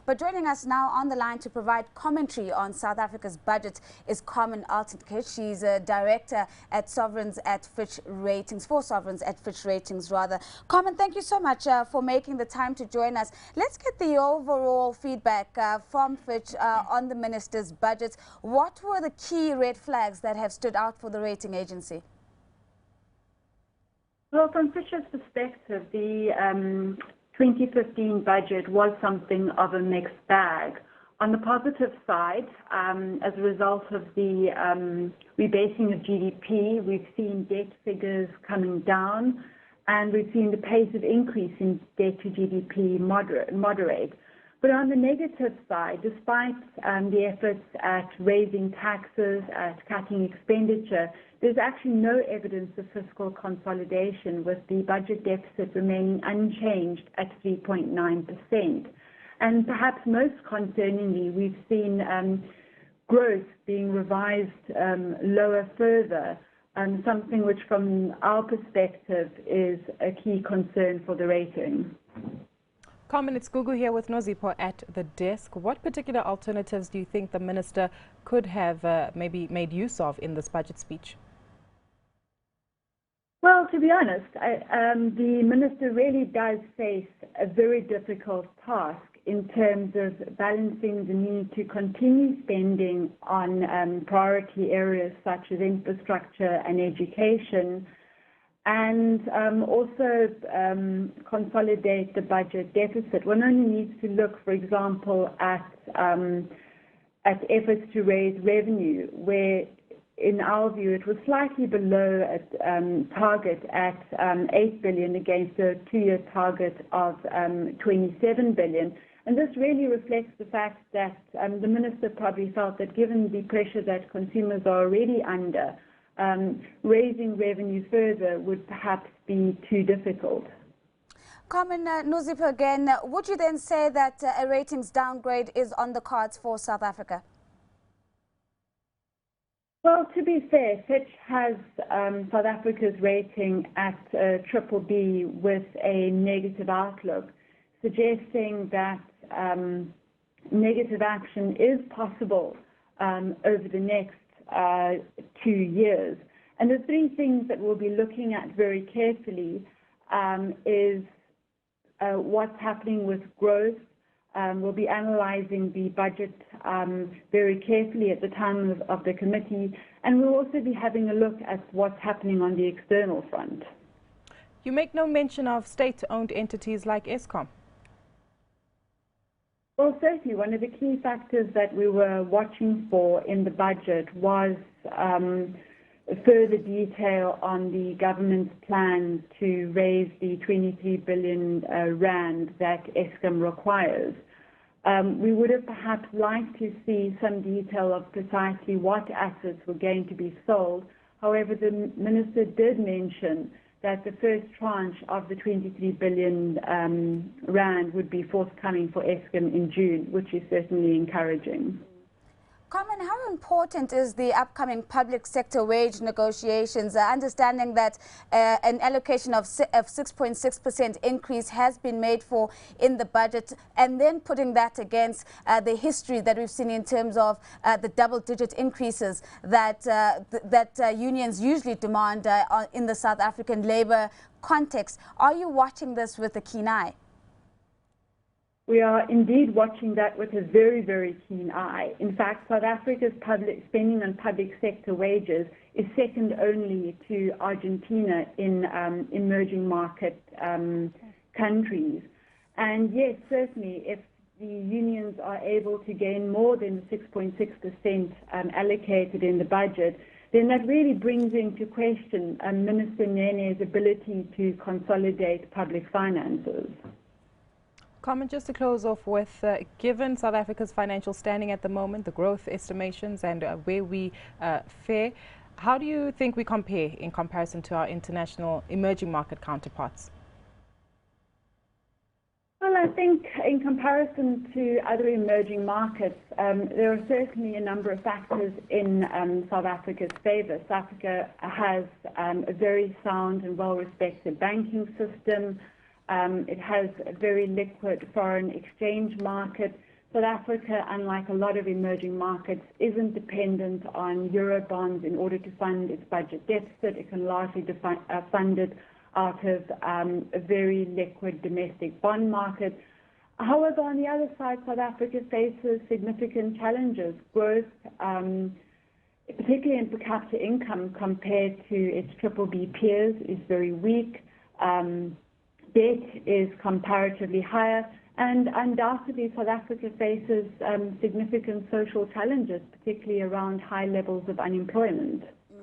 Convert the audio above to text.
But joining us now on the line to provide commentary on South Africa's budget is Carmen Altenkirch. She's a director at Sovereigns at Fitch Ratings, for Sovereigns at Fitch Ratings rather. Carmen, thank you so much for making the time to join us. Let's get the overall feedback from Fitch on the minister's budget. What were the key red flags that have stood out for the rating agency? Well, from Fitch's perspective, the 2015 budget was something of a mixed bag. On the positive side, as a result of the rebasing of GDP, we've seen debt figures coming down, and we've seen the pace of increase in debt to GDP moderate. But on the negative side, despite the efforts at raising taxes, at cutting expenditure, there's actually no evidence of fiscal consolidation, with the budget deficit remaining unchanged at 3.9%. And perhaps most concerningly, we've seen growth being revised lower further, something which from our perspective is a key concern for the rating. Carmen, it's Gugu here with Nozipho at the desk. What particular alternatives do you think the minister could have maybe made use of in this budget speech? Well, to be honest, the minister really does face a very difficult task in terms of balancing the need to continue spending on priority areas such as infrastructure and education, and also consolidate the budget deficit. One only needs to look, for example, at efforts to raise revenue, where in our view it was slightly below target at 8 billion against a two-year target of 27 billion. And this really reflects the fact that the minister probably felt that given the pressure that consumers are already under, raising revenue further would perhaps be too difficult. Carmen, Nozipho again, would you then say that a ratings downgrade is on the cards for South Africa? Well, to be fair, Fitch has South Africa's rating at BBB with a negative outlook, suggesting that negative action is possible over the next 2 years. And the three things that we'll be looking at very carefully is what's happening with growth. We'll be analyzing the budget very carefully at the time of the committee, and we'll also be having a look at what's happening on the external front. You make no mention of state-owned entities like Eskom. Well, certainly one of the key factors that we were watching for in the budget was further detail on the government's plan to raise the 23 billion rand that Eskom requires. We would have perhaps liked to see some detail of precisely what assets were going to be sold. However, the minister did mention that the first tranche of the 23 billion rand would be forthcoming for Eskom in June, which is certainly encouraging. Carmen, how important is the upcoming public sector wage negotiations? Understanding that an allocation of 6.6% increase has been made for in the budget, and then putting that against the history that we've seen in terms of the double-digit increases that unions usually demand in the South African labour context. Are you watching this with a keen eye? We are indeed watching that with a very, very keen eye. In fact, South Africa's public spending on public sector wages is second only to Argentina in emerging market countries. And yes, certainly, if the unions are able to gain more than 6.6% allocated in the budget, then that really brings into question Minister Nene's ability to consolidate public finances. Carmen, just to close off with, given South Africa's financial standing at the moment, the growth estimations and where we fare, how do you think we compare in comparison to our international emerging market counterparts? Well, I think in comparison to other emerging markets, there are certainly a number of factors in South Africa's favour. South Africa has a very sound and well-respected banking system. It has a very liquid foreign exchange market. South Africa, unlike a lot of emerging markets, isn't dependent on Eurobonds in order to fund its budget deficit. It can largely fund it out of a very liquid domestic bond market. However, on the other side, South Africa faces significant challenges. Growth, particularly in per capita income compared to its BBB peers, is very weak. Debt is comparatively higher. And undoubtedly, South Africa faces significant social challenges, particularly around high levels of unemployment.